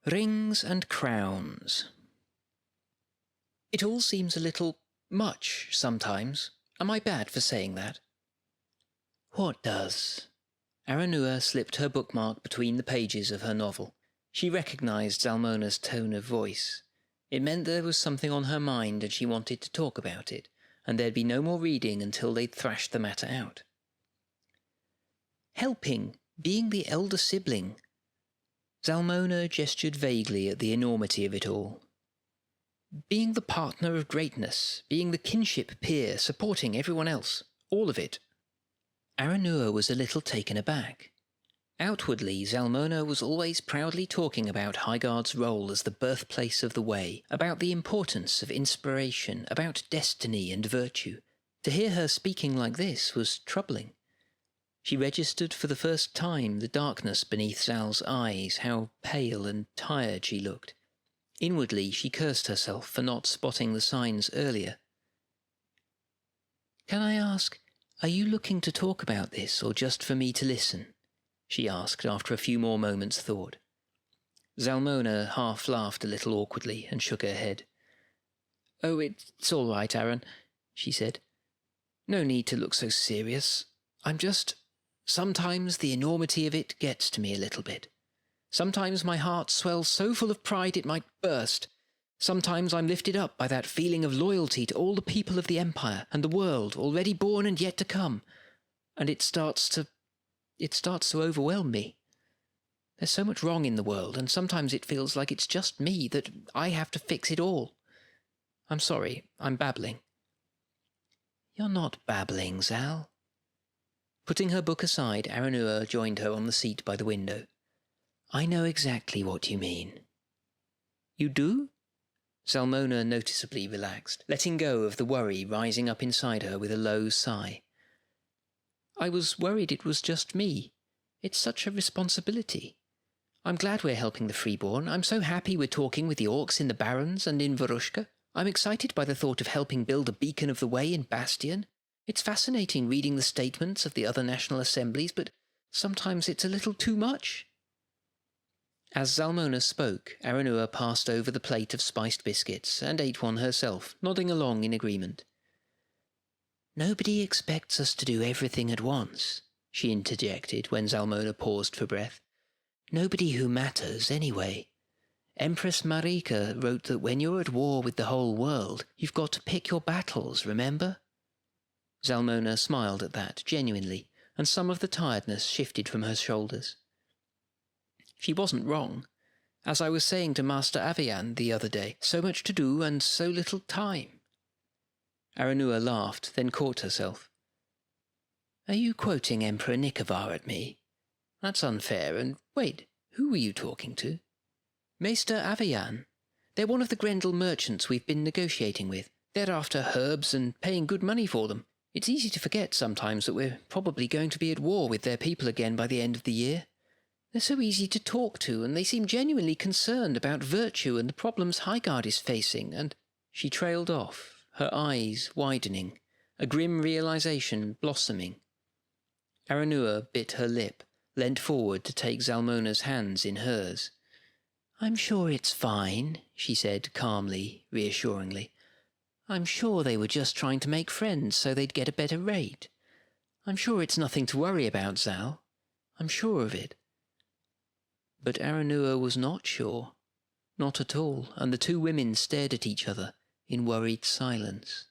Rings and crowns. It all seems a little much sometimes. Am I bad for saying that? What does? Aranua slipped her bookmark between the pages of her novel. She recognised Zalmona's tone of voice. It meant there was something on her mind and she wanted to talk about it, and there'd be no more reading until they'd thrashed the matter out. Helping, being the elder sibling. Zalmona gestured vaguely at the enormity of it all. Being the partner of greatness, being the kinship peer, supporting everyone else, all of it. Aranua was a little taken aback. Outwardly, Zalmona was always proudly talking about Highgard's role as the birthplace of the way, about the importance of inspiration, about destiny and virtue. To hear her speaking like this was troubling. She registered for the first time the darkness beneath Zal's eyes, how pale and tired she looked. Inwardly, she cursed herself for not spotting the signs earlier. "Can I ask, are you looking to talk about this, or just for me to listen?" she asked after a few more moments' thought. Zalmona half laughed a little awkwardly and shook her head. "Oh, it's all right, Aaron," she said. "No need to look so serious. Sometimes the enormity of it gets to me a little bit. Sometimes my heart swells so full of pride it might burst. Sometimes I'm lifted up by that feeling of loyalty to all the people of the Empire and the world already born and yet to come, and it starts to overwhelm me. There's so much wrong in the world, and sometimes it feels like it's just me, that I have to fix it all. I'm sorry, I'm babbling." "You're not babbling, Zal." Putting her book aside, Aranua joined her on the seat by the window. "I know exactly what you mean." "You do?" Zalmona noticeably relaxed, letting go of the worry rising up inside her with a low sigh. "I was worried it was just me. It's such a responsibility. I'm glad we're helping the Freeborn. I'm so happy we're talking with the orcs in the Barrens and in Varushka. I'm excited by the thought of helping build a beacon of the way in Bastion. It's fascinating reading the statements of the other national assemblies, but sometimes it's a little too much." As Zalmona spoke, Aranua passed over the plate of spiced biscuits and ate one herself, nodding along in agreement. "Nobody expects us to do everything at once," she interjected when Zalmona paused for breath. "Nobody who matters, anyway. Empress Marika wrote that when you're at war with the whole world, you've got to pick your battles, remember?" Zalmona smiled at that, genuinely, and some of the tiredness shifted from her shoulders. She wasn't wrong. As I was saying to Master Avian the other day, so much to do and so little time. Aranua laughed, then caught herself. "Are you quoting Emperor Nikovar at me? That's unfair, and wait, who were you talking to?" "Maester Avian. They're one of the Grendel merchants we've been negotiating with. They're after herbs and paying good money for them. It's easy to forget sometimes that we're probably going to be at war with their people again by the end of the year. They're so easy to talk to, and they seem genuinely concerned about virtue and the problems Highgard is facing, and—" She trailed off, her eyes widening, a grim realization blossoming. Aranua bit her lip, leant forward to take Zalmona's hands in hers. "I'm sure it's fine," she said calmly, reassuringly. "I'm sure they were just trying to make friends so they'd get a better rate. I'm sure it's nothing to worry about, Zal. I'm sure of it." But Aranua was not sure. Not at all, and the two women stared at each other in worried silence.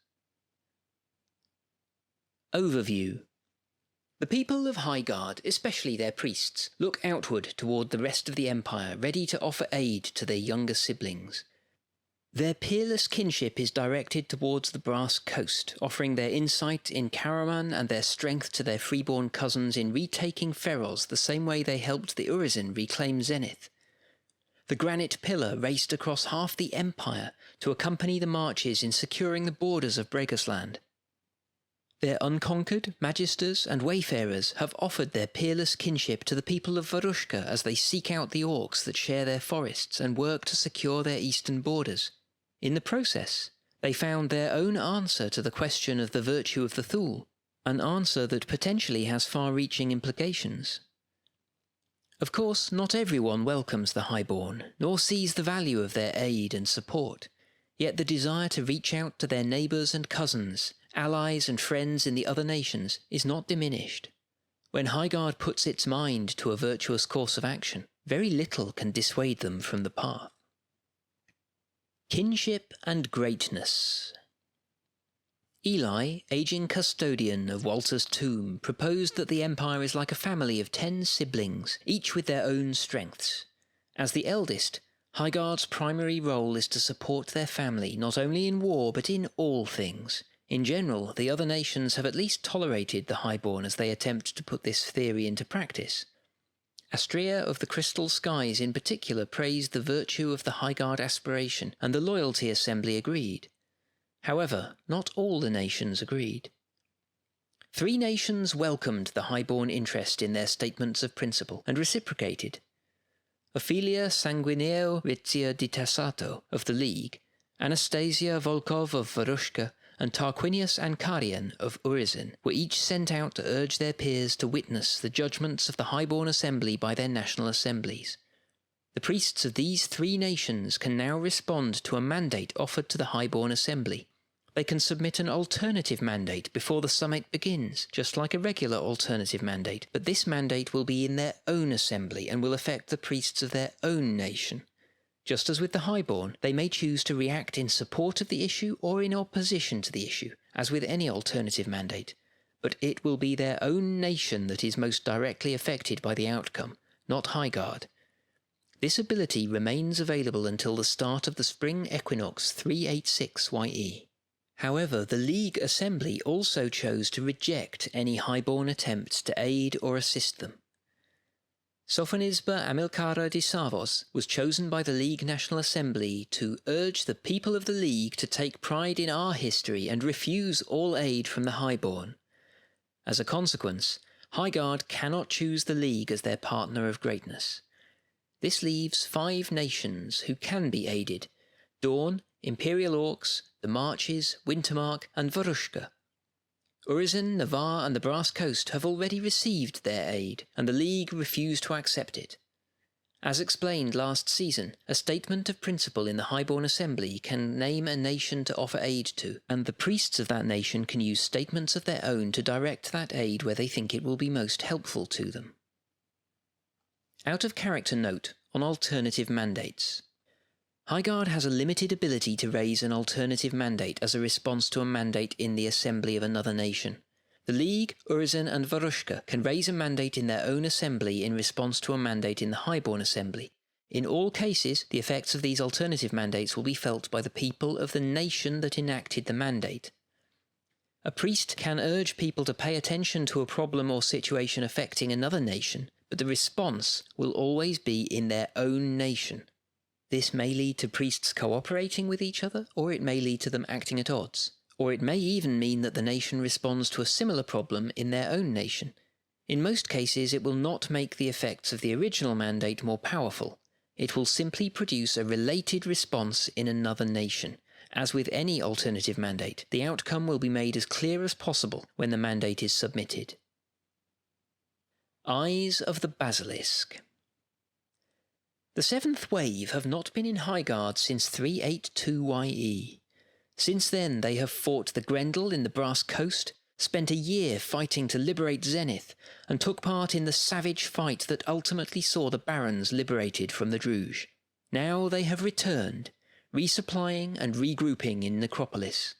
Overview. The people of Highgard, especially their priests, look outward toward the rest of the Empire, ready to offer aid to their younger siblings. Their peerless kinship is directed towards the Brass Coast, offering their insight in Karaman and their strength to their freeborn cousins in retaking Feroz the same way they helped the Urizen reclaim Zenith. The granite pillar raced across half the Empire to accompany the marches in securing the borders of Bregasland. Their unconquered magisters and wayfarers have offered their peerless kinship to the people of Varushka as they seek out the orcs that share their forests and work to secure their eastern borders. In the process, they found their own answer to the question of the virtue of the Thule, an answer that potentially has far-reaching implications. Of course, not everyone welcomes the highborn, nor sees the value of their aid and support. Yet the desire to reach out to their neighbours and cousins, allies and friends in the other nations is not diminished. When Highguard puts its mind to a virtuous course of action, very little can dissuade them from the path. Kinship and greatness. Eli, aging custodian of Walter's tomb, proposed that the Empire is like a family of 10 siblings, each with their own strengths. As the eldest, Highguard's primary role is to support their family not only in war but in all things. In general, the other nations have at least tolerated the Highborn as they attempt to put this theory into practice. Astrea of the Crystal Skies in particular praised the virtue of the Highguard aspiration, and the Loyalty Assembly agreed. However, not all the nations agreed. 3 nations welcomed the highborn interest in their statements of principle, and reciprocated. Ophelia Sanguineo Ritzia di Tassato of the League, Anastasia Volkov of Varushka, and Tarquinius Ancarian of Urizen were each sent out to urge their peers to witness the judgments of the highborn assembly by their national assemblies. The priests of these 3 nations can now respond to a mandate offered to the highborn assembly. They can submit an alternative mandate before the summit begins, just like a regular alternative mandate, but this mandate will be in their own assembly and will affect the priests of their own nation. Just as with the highborn, they may choose to react in support of the issue or in opposition to the issue, as with any alternative mandate, but it will be their own nation that is most directly affected by the outcome, not Highguard. This ability remains available until the start of the spring equinox 386 YE. However, the League Assembly also chose to reject any highborn attempts to aid or assist them. Sophonisba Amilcara de Savos was chosen by the League National Assembly to urge the people of the League to take pride in our history and refuse all aid from the highborn. As a consequence, Highguard cannot choose the League as their partner of greatness. This leaves 5 nations who can be aided: Dawn, Imperial Orcs, the Marches, Wintermark, and Varushka. Urizen, Navarre, and the Brass Coast have already received their aid, and the League refused to accept it. As explained last season, a statement of principle in the Highborn Assembly can name a nation to offer aid to, and the priests of that nation can use statements of their own to direct that aid where they think it will be most helpful to them. Out-of-character note on alternative mandates. Highguard has a limited ability to raise an alternative mandate as a response to a mandate in the assembly of another nation. The League, Urizen, and Varushka can raise a mandate in their own assembly in response to a mandate in the Highborn Assembly. In all cases, the effects of these alternative mandates will be felt by the people of the nation that enacted the mandate. A priest can urge people to pay attention to a problem or situation affecting another nation, but the response will always be in their own nation. This may lead to priests cooperating with each other, or it may lead to them acting at odds. Or it may even mean that the nation responds to a similar problem in their own nation. In most cases, it will not make the effects of the original mandate more powerful. It will simply produce a related response in another nation. As with any alternative mandate, the outcome will be made as clear as possible when the mandate is submitted. Eyes of the Basilisk. The 7th Wave have not been in Highguard since 382 YE. Since then they have fought the Grendel in the Brass Coast, spent a year fighting to liberate Zenith, and took part in the savage fight that ultimately saw the Barons liberated from the Druge. Now they have returned, resupplying and regrouping in Necropolis.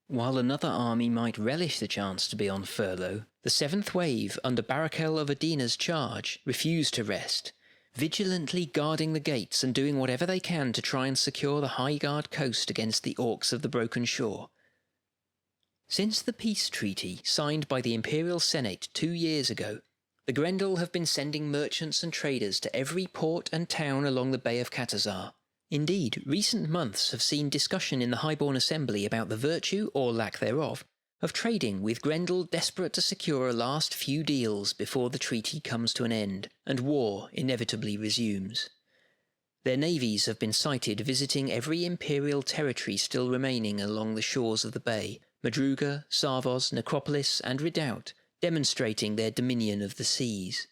While another army might relish the chance to be on furlough, the 7th Wave, under Barakel of Adina's charge, refused to rest, vigilantly guarding the gates and doing whatever they can to try and secure the Highguard coast against the Orcs of the Broken Shore. Since the peace treaty signed by the Imperial Senate 2 years ago, the Grendel have been sending merchants and traders to every port and town along the Bay of Katazar. Indeed, recent months have seen discussion in the Highborn Assembly about the virtue, or lack thereof, of trading with Grendel desperate to secure a last few deals before the treaty comes to an end, and war inevitably resumes. Their navies have been sighted visiting every imperial territory still remaining along the shores of the bay, Madruga, Savos, Necropolis, and Redoubt, demonstrating their dominion of the seas.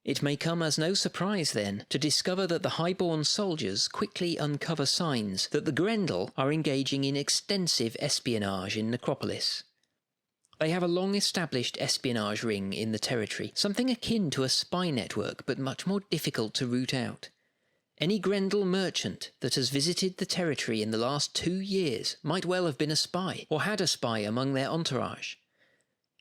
It may come as no surprise, then, to discover that the highborn soldiers quickly uncover signs that the Grendel are engaging in extensive espionage in Necropolis. They have a long-established espionage ring in the territory, something akin to a spy network but much more difficult to root out. Any Grendel merchant that has visited the territory in the last 2 years might well have been a spy, or had a spy among their entourage.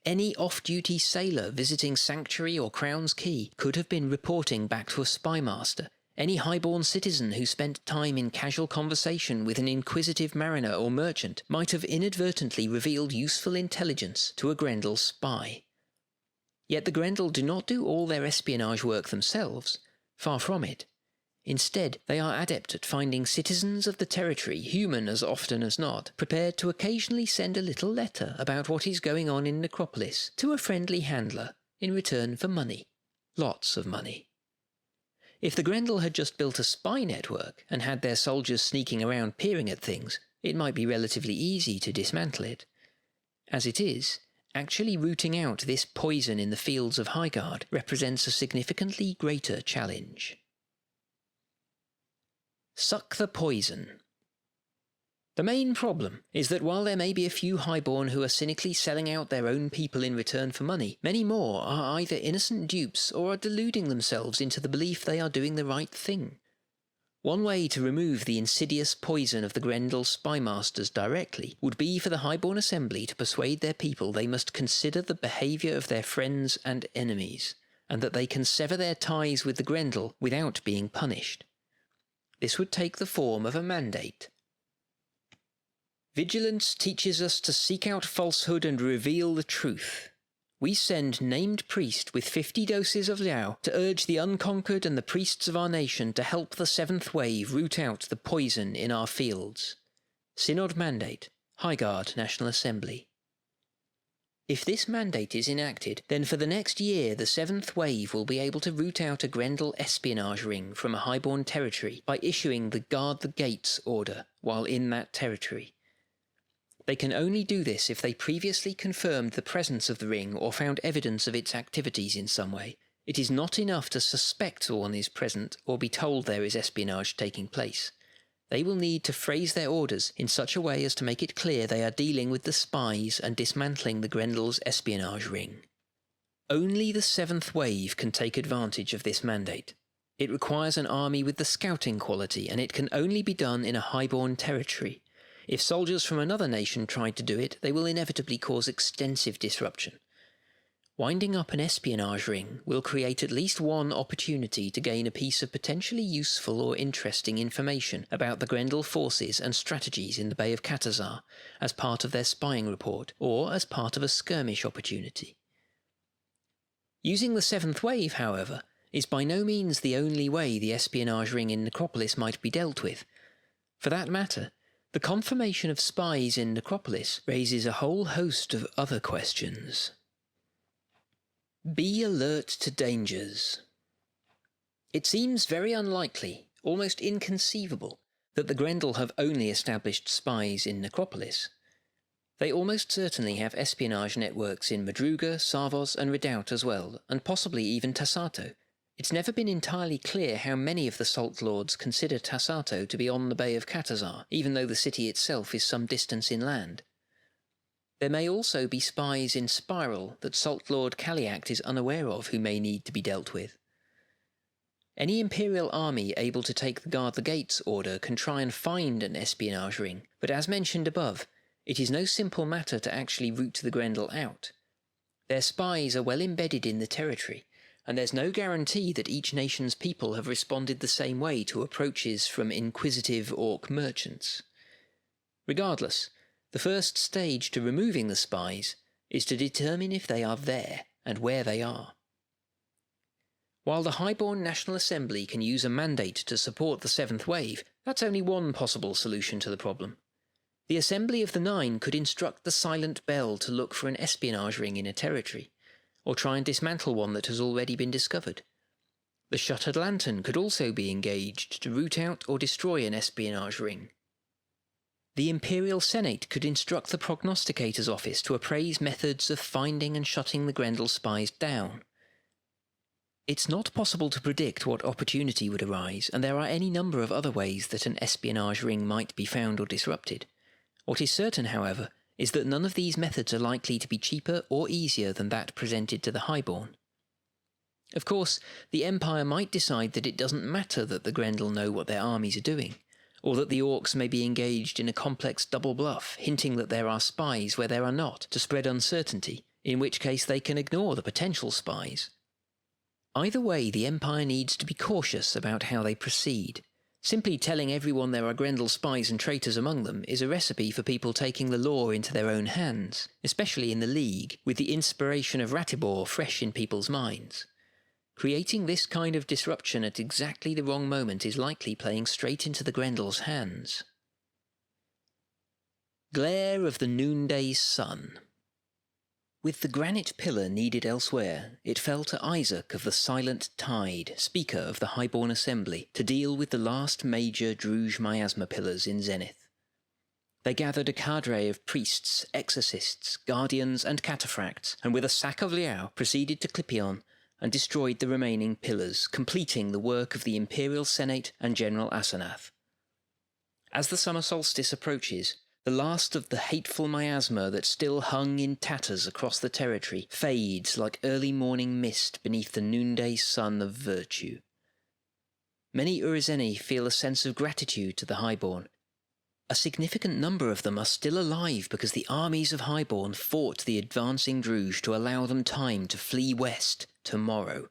Any off-duty sailor visiting Sanctuary or Crown's Key could have been reporting back to a spymaster. Any highborn citizen who spent time in casual conversation with an inquisitive mariner or merchant might have inadvertently revealed useful intelligence to a Grendel spy. Yet the Grendel do not do all their espionage work themselves. Far from it. Instead, they are adept at finding citizens of the territory, human as often as not, prepared to occasionally send a little letter about what is going on in Necropolis to a friendly handler in return for money. Lots of money. If the Grendel had just built a spy network and had their soldiers sneaking around peering at things, it might be relatively easy to dismantle it. As it is, actually rooting out this poison in the fields of Highguard represents a significantly greater challenge. Suck the poison. The main problem is that while there may be a few highborn who are cynically selling out their own people in return for money, many more are either innocent dupes or are deluding themselves into the belief they are doing the right thing. One way to remove the insidious poison of the Grendel spymasters directly would be for the highborn assembly to persuade their people they must consider the behaviour of their friends and enemies, and that they can sever their ties with the Grendel without being punished. This would take the form of a mandate. Vigilance teaches us to seek out falsehood and reveal the truth. We send named priest with 50 doses of Liao to urge the unconquered and the priests of our nation to help the seventh wave root out the poison in our fields. Synod Mandate, Highguard National Assembly. If this mandate is enacted, then for the next year the seventh wave will be able to root out a Grendel espionage ring from a highborn territory by issuing the Guard the Gates order while in that territory. They can only do this if they previously confirmed the presence of the ring or found evidence of its activities in some way. It is not enough to suspect one is present or be told there is espionage taking place. They will need to phrase their orders in such a way as to make it clear they are dealing with the spies and dismantling the Grendel's espionage ring. Only the seventh wave can take advantage of this mandate. It requires an army with the scouting quality, and it can only be done in a highborn territory. If soldiers from another nation tried to do it, they will inevitably cause extensive disruption. Winding up an espionage ring will create at least one opportunity to gain a piece of potentially useful or interesting information about the Grendel forces and strategies in the Bay of Katazar as part of their spying report, or as part of a skirmish opportunity. Using the seventh wave, however, is by no means the only way the espionage ring in Necropolis might be dealt with. For that matter, the confirmation of spies in Necropolis raises a whole host of other questions. Be alert to dangers. It seems very unlikely, almost inconceivable, that the Grendel have only established spies in Necropolis. They almost certainly have espionage networks in Madruga, Sarvos and Redoubt as well, and possibly even Tassato. It's never been entirely clear how many of the Salt Lords consider Tassato to be on the Bay of Katazar, even though the city itself is some distance inland. There may also be spies in Spiral that Salt Lord Kaliact is unaware of who may need to be dealt with. Any Imperial army able to take the Guard the Gates order can try and find an espionage ring, but as mentioned above, it is no simple matter to actually root the Grendel out. Their spies are well embedded in the territory, and there's no guarantee that each nation's people have responded the same way to approaches from inquisitive Orc merchants. Regardless, the first stage to removing the spies is to determine if they are there and where they are. While the Highborn National Assembly can use a mandate to support the seventh wave, that's only one possible solution to the problem. The Assembly of the Nine could instruct the Silent Bell to look for an espionage ring in a territory, or try and dismantle one that has already been discovered. The Shuttered Lantern could also be engaged to root out or destroy an espionage ring. The Imperial Senate could instruct the Prognosticator's Office to appraise methods of finding and shutting the Grendel spies down. It's not possible to predict what opportunity would arise, and there are any number of other ways that an espionage ring might be found or disrupted. What is certain, however, is that none of these methods are likely to be cheaper or easier than that presented to the highborn. Of course, the Empire might decide that it doesn't matter that the Grendel know what their armies are doing, or that the Orcs may be engaged in a complex double bluff, hinting that there are spies where there are not, to spread uncertainty, in which case they can ignore the potential spies. Either way, the Empire needs to be cautious about how they proceed. Simply telling everyone there are Grendel spies and traitors among them is a recipe for people taking the law into their own hands, especially in the League, with the inspiration of Ratibor fresh in people's minds. Creating this kind of disruption at exactly the wrong moment is likely playing straight into the Grendel's hands. Glare of the noonday sun. With the granite pillar needed elsewhere, it fell to Isaac of the Silent Tide, Speaker of the Highborn Assembly, to deal with the last major Druj miasma pillars in Zenith. They gathered a cadre of priests, exorcists, guardians and cataphracts, and with a sack of Liao proceeded to Clipion and destroyed the remaining pillars, completing the work of the Imperial Senate and General Asenath. As the summer solstice approaches, the last of the hateful miasma that still hung in tatters across the territory fades like early morning mist beneath the noonday sun of virtue. Many Urizeni feel a sense of gratitude to the Highborn. A significant number of them are still alive because the armies of Highborn fought the advancing Druj to allow them time to flee west tomorrow.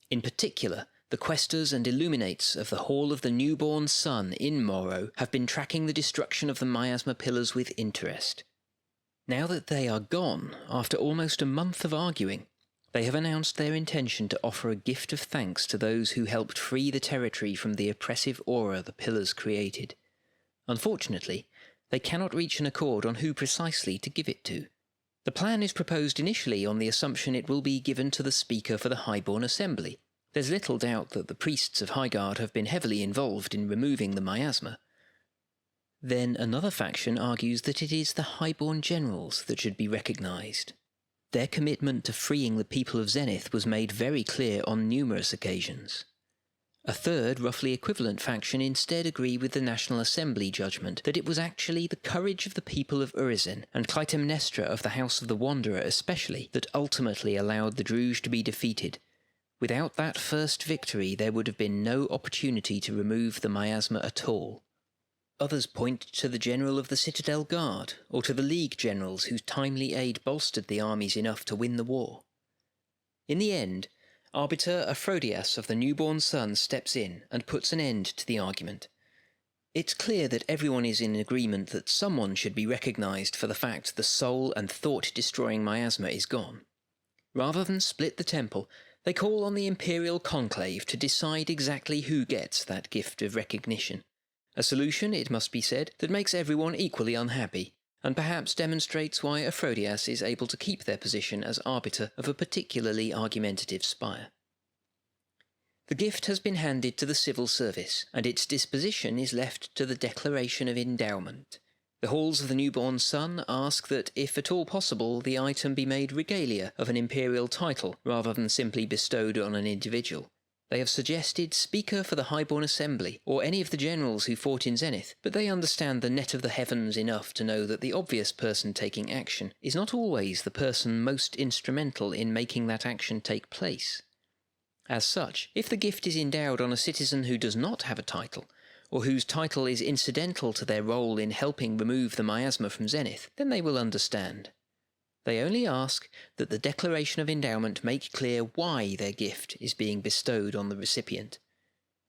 In particular, the Questors and Illuminates of the Hall of the Newborn Sun in Morrow have been tracking the destruction of the miasma pillars with interest. Now that they are gone, after almost a month of arguing, they have announced their intention to offer a gift of thanks to those who helped free the territory from the oppressive aura the pillars created. Unfortunately, they cannot reach an accord on who precisely to give it to. The plan is proposed initially on the assumption it will be given to the Speaker for the Highborn Assembly. There's little doubt that the priests of Highguard have been heavily involved in removing the miasma. Then another faction argues that it is the Highborn generals that should be recognised. Their commitment to freeing the people of Zenith was made very clear on numerous occasions. A third, roughly equivalent faction instead agree with the National Assembly judgment that it was actually the courage of the people of Urizen, and Clytemnestra of the House of the Wanderer especially, that ultimately allowed the Druj to be defeated. Without that first victory, there would have been no opportunity to remove the miasma at all. Others point to the General of the Citadel Guard, or to the League generals whose timely aid bolstered the armies enough to win the war. In the end, Arbiter Aphrodisias of the Newborn Sun steps in and puts an end to the argument. It's clear that everyone is in agreement that someone should be recognised for the fact the soul and thought-destroying miasma is gone. Rather than split the temple, they call on the Imperial Conclave to decide exactly who gets that gift of recognition. A solution, it must be said, that makes everyone equally unhappy, and perhaps demonstrates why Aphrodisias is able to keep their position as arbiter of a particularly argumentative spire. The gift has been handed to the civil service, and its disposition is left to the Declaration of Endowment. The Halls of the Newborn Sun ask that, if at all possible, the item be made regalia of an imperial title rather than simply bestowed on an individual. They have suggested Speaker for the Highborn Assembly, or any of the generals who fought in Zenith, but they understand the net of the heavens enough to know that the obvious person taking action is not always the person most instrumental in making that action take place. As such, if the gift is endowed on a citizen who does not have a title, or whose title is incidental to their role in helping remove the miasma from Zenith, then they will understand. They only ask that the Declaration of Endowment make clear why their gift is being bestowed on the recipient.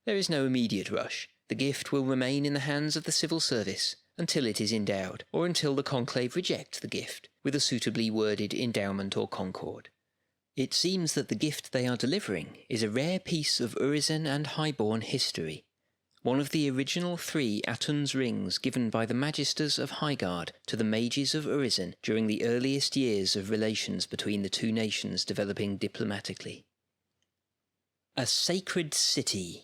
There is no immediate rush. The gift will remain in the hands of the civil service until it is endowed, or until the conclave reject the gift with a suitably worded endowment or concord. It seems that the gift they are delivering is a rare piece of Urizen and Highborn history, one of the original 3 Atun's rings given by the Magisters of Highguard to the mages of Urizen during the earliest years of relations between the two nations developing diplomatically. A Sacred City.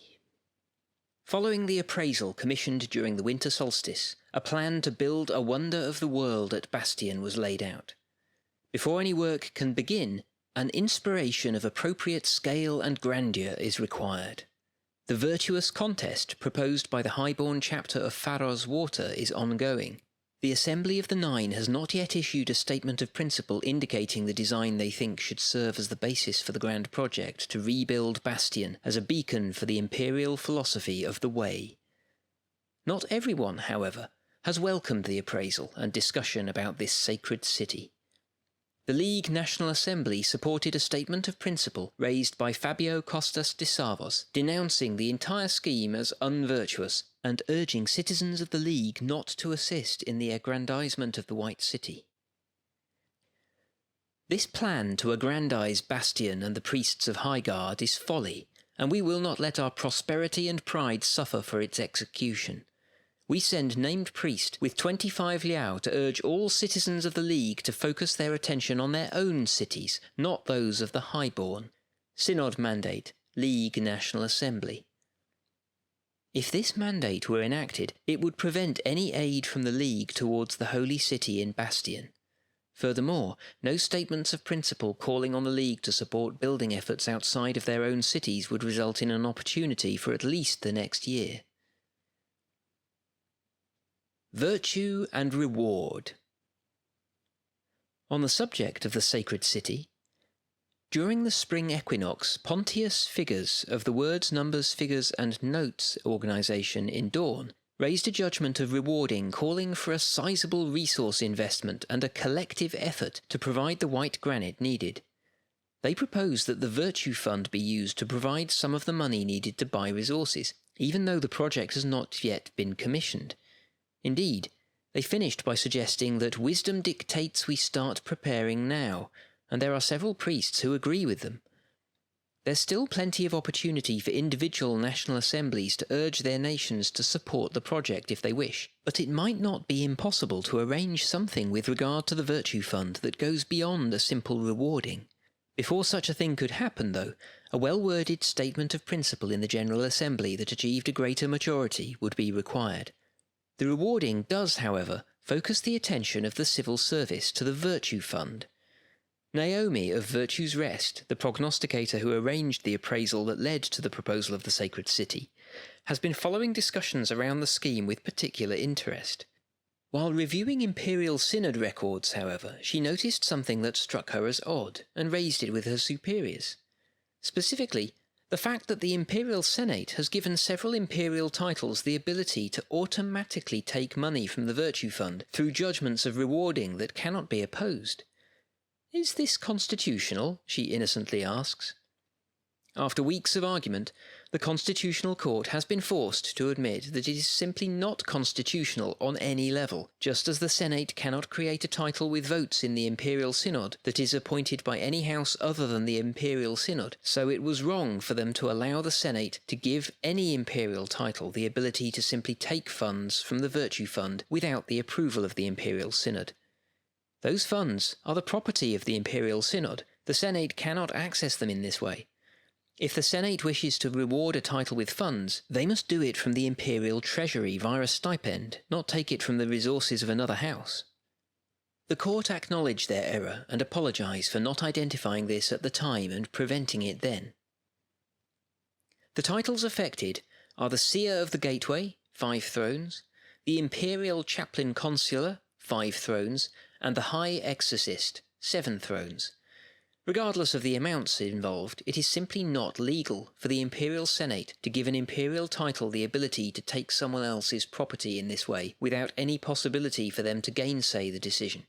Following the appraisal commissioned during the winter solstice, a plan to build a wonder of the world at Bastion was laid out. Before any work can begin, An inspiration of appropriate scale and grandeur is required. The virtuous contest proposed by the highborn chapter of Pharos Water is ongoing. The Assembly of the Nine has not yet issued a statement of principle indicating the design they think should serve as the basis for the grand project to rebuild Bastion as a beacon for the imperial philosophy of the Way. Not everyone, however, has welcomed the appraisal and discussion about this sacred city. The League National Assembly supported a statement of principle raised by Fabio Costas de Savos, denouncing the entire scheme as unvirtuous and urging citizens of the League not to assist in the aggrandizement of the White City. This plan to aggrandize Bastion and the priests of Highguard is folly, and we will not let our prosperity and pride suffer for its execution. We send named priest with 25 liao to urge all citizens of the League to focus their attention on their own cities, not those of the highborn. Synod Mandate, League National Assembly. If this mandate were enacted, it would prevent any aid from the League towards the Holy City in Bastion. Furthermore, no statements of principle calling on the League to support building efforts outside of their own cities would result in an opportunity for at least the next year. Virtue and Reward. On the subject of the sacred city, during the spring equinox, Pontius Figures of the Words, Numbers, Figures and Notes organisation in Dawn raised a judgment of rewarding, calling for a sizable resource investment and a collective effort to provide the white granite needed. They proposed that the Virtue Fund be used to provide some of the money needed to buy resources, even though the project has not yet been commissioned. Indeed, they finished by suggesting that wisdom dictates we start preparing now, and there are several priests who agree with them. There's still plenty of opportunity for individual national assemblies to urge their nations to support the project if they wish, but it might not be impossible to arrange something with regard to the Virtue Fund that goes beyond a simple rewarding. Before such a thing could happen, though, a well-worded statement of principle in the General Assembly that achieved a greater majority would be required. The rewarding does, however, focus the attention of the civil service to the Virtue Fund. Naomi of Virtue's Rest, the prognosticator who arranged the appraisal that led to the proposal of the sacred city, has been following discussions around the scheme with particular interest. While reviewing Imperial Synod records, however, she noticed something that struck her as odd and raised it with her superiors. Specifically, the fact that the Imperial Senate has given several imperial titles the ability to automatically take money from the Virtue Fund through judgments of rewarding that cannot be opposed. Is this constitutional? She innocently asks. After weeks of argument, the Constitutional Court has been forced to admit that it is simply not constitutional on any level, just as the Senate cannot create a title with votes in the Imperial Synod that is appointed by any house other than the Imperial Synod, so it was wrong for them to allow the Senate to give any imperial title the ability to simply take funds from the Virtue Fund without the approval of the Imperial Synod. Those funds are the property of the Imperial Synod. The Senate cannot access them in this way. If the Senate wishes to reward a title with funds, they must do it from the imperial treasury via a stipend, not take it from the resources of another house. The court acknowledged their error and apologised for not identifying this at the time and preventing it then. The titles affected are the Seer of the Gateway, 5 thrones, the Imperial Chaplain Consular, 5 thrones, and the High Exorcist, 7 thrones. Regardless of the amounts involved, it is simply not legal for the Imperial Senate to give an imperial title the ability to take someone else's property in this way without any possibility for them to gainsay the decision.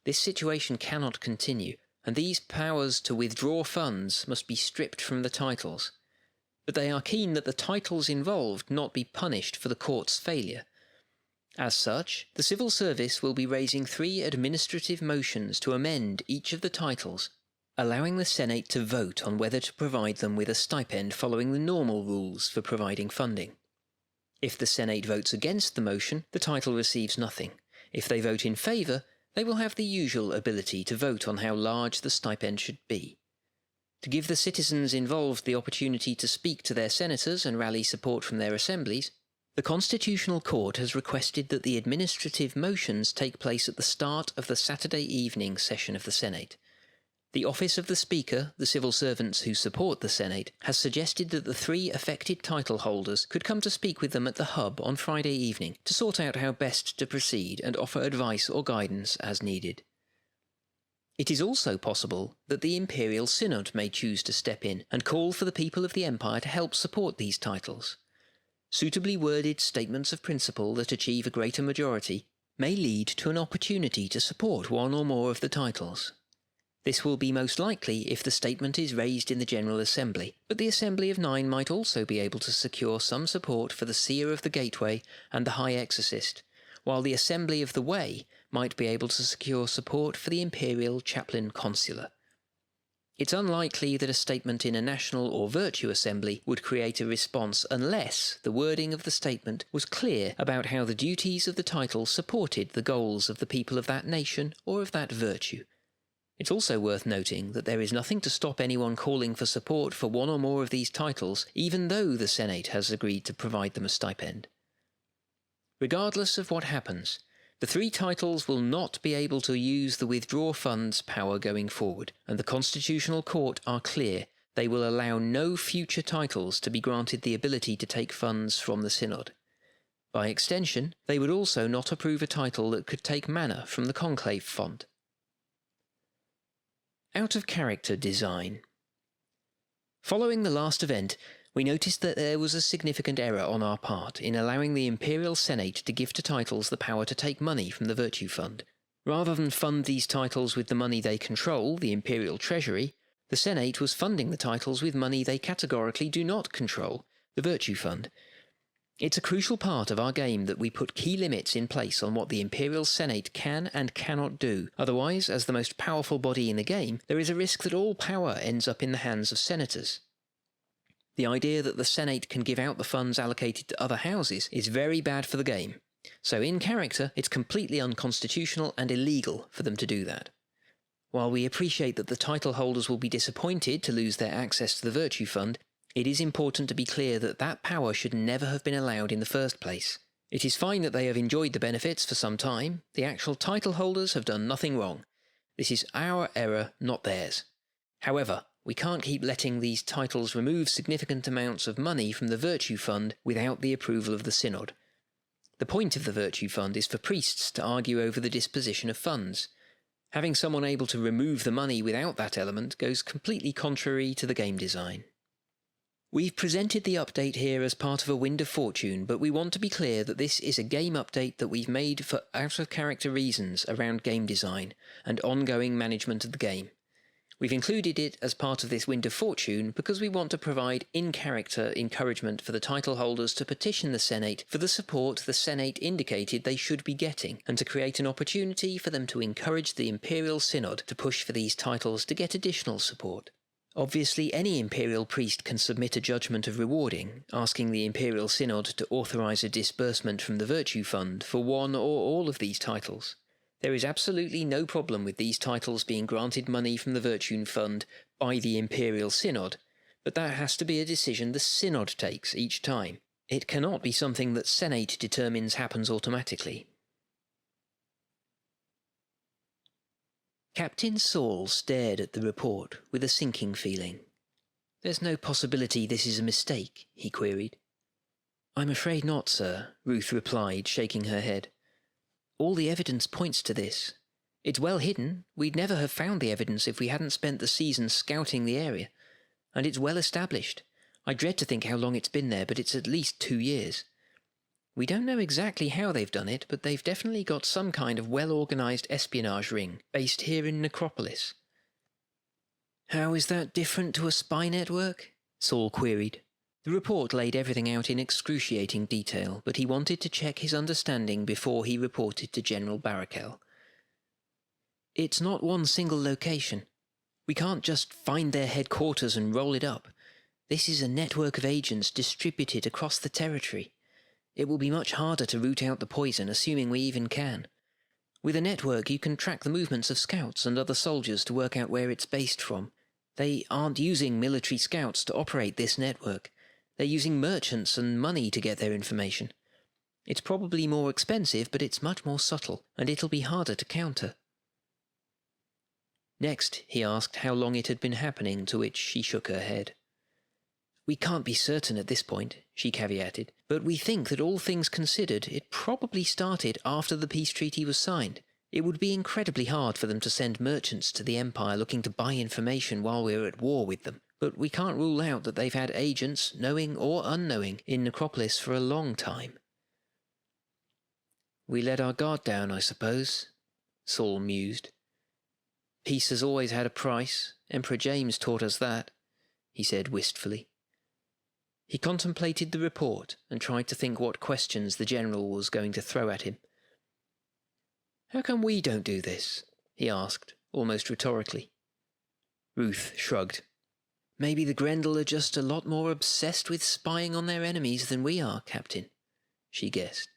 This situation cannot continue, and these powers to withdraw funds must be stripped from the titles. But they are keen that the titles involved not be punished for the court's failure. As such, the civil service will be raising 3 administrative motions to amend each of the titles, allowing the Senate to vote on whether to provide them with a stipend following the normal rules for providing funding. If the Senate votes against the motion, the title receives nothing. If they vote in favour, they will have the usual ability to vote on how large the stipend should be. To give the citizens involved the opportunity to speak to their senators and rally support from their assemblies, the Constitutional Court has requested that the administrative motions take place at the start of the Saturday evening session of the Senate. The office of the Speaker, the civil servants who support the Senate, has suggested that the 3 affected title holders could come to speak with them at the Hub on Friday evening to sort out how best to proceed and offer advice or guidance as needed. It is also possible that the Imperial Synod may choose to step in and call for the people of the Empire to help support these titles. Suitably worded statements of principle that achieve a greater majority may lead to an opportunity to support one or more of the titles. This will be most likely if the statement is raised in the General Assembly, but the Assembly of 9 might also be able to secure some support for the Seer of the Gateway and the High Exorcist, while the Assembly of the Way might be able to secure support for the Imperial Chaplain Consular. It's unlikely that a statement in a National or Virtue Assembly would create a response unless the wording of the statement was clear about how the duties of the title supported the goals of the people of that nation or of that virtue. It's also worth noting that there is nothing to stop anyone calling for support for one or more of these titles, even though the Senate has agreed to provide them a stipend. Regardless of what happens, the 3 titles will not be able to use the withdraw funds power going forward, and the Constitutional Court are clear they will allow no future titles to be granted the ability to take funds from the Synod. By extension, they would also not approve a title that could take mana from the Conclave Font. Out-of-character design. Following the last event, we noticed that there was a significant error on our part in allowing the Imperial Senate to give to titles the power to take money from the Virtue Fund. Rather than fund these titles with the money they control, the Imperial Treasury, the Senate was funding the titles with money they categorically do not control, the Virtue Fund. It's a crucial part of our game that we put key limits in place on what the Imperial Senate can and cannot do. Otherwise, as the most powerful body in the game, there is a risk that all power ends up in the hands of senators. The idea that the Senate can give out the funds allocated to other houses is very bad for the game. So in character, it's completely unconstitutional and illegal for them to do that. While we appreciate that the title holders will be disappointed to lose their access to the Virtue Fund, it is important to be clear that that power should never have been allowed in the first place. It is fine that they have enjoyed the benefits for some time. The actual title holders have done nothing wrong. This is our error, not theirs. However, we can't keep letting these titles remove significant amounts of money from the Virtue Fund without the approval of the Synod. The point of the Virtue Fund is for priests to argue over the disposition of funds. Having someone able to remove the money without that element goes completely contrary to the game design. We've presented the update here as part of a Wind of Fortune, but we want to be clear that this is a game update that we've made for out-of-character reasons around game design and ongoing management of the game. We've included it as part of this Wind of Fortune because we want to provide in-character encouragement for the title holders to petition the Senate for the support the Senate indicated they should be getting, and to create an opportunity for them to encourage the Imperial Synod to push for these titles to get additional support. Obviously, any Imperial priest can submit a judgment of rewarding, asking the Imperial Synod to authorise a disbursement from the Virtue Fund for one or all of these titles. There is absolutely no problem with these titles being granted money from the Virtue Fund by the Imperial Synod, but that has to be a decision the Synod takes each time. It cannot be something that Senate determines happens automatically. Captain Saul stared at the report with a sinking feeling. "There's no possibility this is a mistake?" he queried. "I'm afraid not, sir," Ruth replied, shaking her head. "All the evidence points to this. It's well hidden. We'd never have found the evidence if we hadn't spent the season scouting the area. And it's well established. I dread to think how long it's been there, but it's at least 2 years. We don't know exactly how they've done it, but they've definitely got some kind of well-organised espionage ring based here in Necropolis." "How is that different to a spy network?" Saul queried. The report laid everything out in excruciating detail, but he wanted to check his understanding before he reported to General Barakel. "It's not one single location. We can't just find their headquarters and roll it up. This is a network of agents distributed across the territory. It will be much harder to root out the poison, assuming we even can. With a network you can track the movements of scouts and other soldiers to work out where it's based from. They aren't using military scouts to operate this network. They're using merchants and money to get their information. It's probably more expensive, but it's much more subtle, and it'll be harder to counter." Next, he asked how long it had been happening, to which she shook her head. "We can't be certain at this point," she caveated, "but we think that all things considered, it probably started after the peace treaty was signed. It would be incredibly hard for them to send merchants to the Empire looking to buy information while we're at war with them, but we can't rule out that they've had agents, knowing or unknowing, in Necropolis for a long time." "We let our guard down, I suppose," Saul mused. "Peace has always had a price. Emperor James taught us that," he said wistfully. He contemplated the report and tried to think what questions the general was going to throw at him. "How come we don't do this?" he asked, almost rhetorically. Ruth shrugged. "Maybe the Grendel are just a lot more obsessed with spying on their enemies than we are, Captain," she guessed.